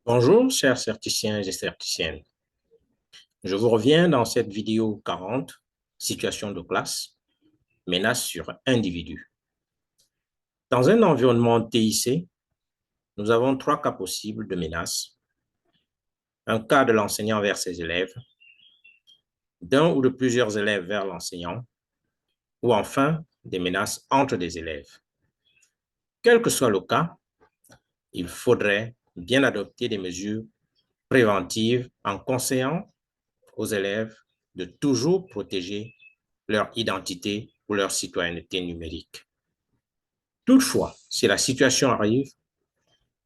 Bonjour, chers certiciens et certiciennes. Je vous reviens dans cette vidéo 40, situation de classe, menace sur individu. Dans un environnement TIC, nous avons trois cas possibles de menaces. Un cas de l'enseignant vers ses élèves, d'un ou de plusieurs élèves vers l'enseignant, ou enfin des menaces entre des élèves. Quel que soit le cas, il faudrait bien adopter des mesures préventives en conseillant aux élèves de toujours protéger leur identité ou leur citoyenneté numérique. Toutefois, si la situation arrive,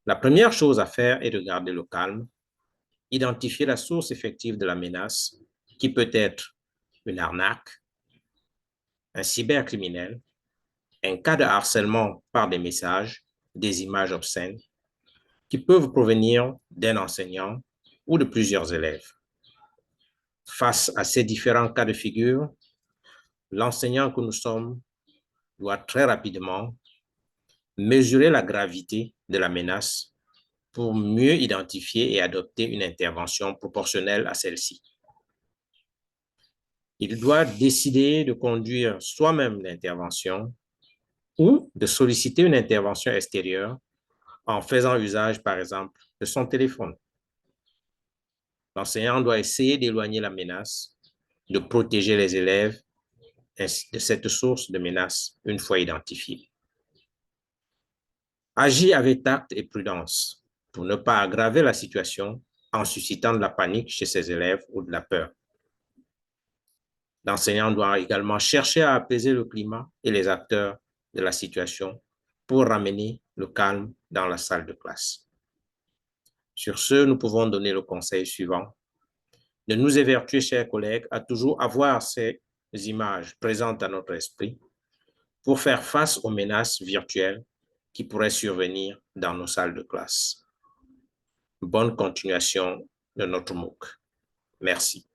la première chose à faire est de garder le calme, identifier la source effective de la menace, qui peut être une arnaque, un cybercriminel, un cas de harcèlement par des messages, des images obscènes, qui peuvent provenir d'un enseignant ou de plusieurs élèves. Face à ces différents cas de figure, l'enseignant que nous sommes doit très rapidement mesurer la gravité de la menace pour mieux identifier et adopter une intervention proportionnelle à celle-ci. Il doit décider de conduire soi-même l'intervention ou de solliciter une intervention extérieure en faisant usage, par exemple, de son téléphone. L'enseignant doit essayer d'éloigner la menace, de protéger les élèves de cette source de menace une fois identifiée. Agir avec tact et prudence pour ne pas aggraver la situation en suscitant de la panique chez ses élèves ou de la peur. L'enseignant doit également chercher à apaiser le climat et les acteurs de la situation pour ramener le calme dans la salle de classe. Sur ce, nous pouvons donner le conseil suivant: de nous évertuer, chers collègues, à toujours avoir ces images présentes à notre esprit pour faire face aux menaces virtuelles qui pourraient survenir dans nos salles de classe. Bonne continuation de notre MOOC. Merci.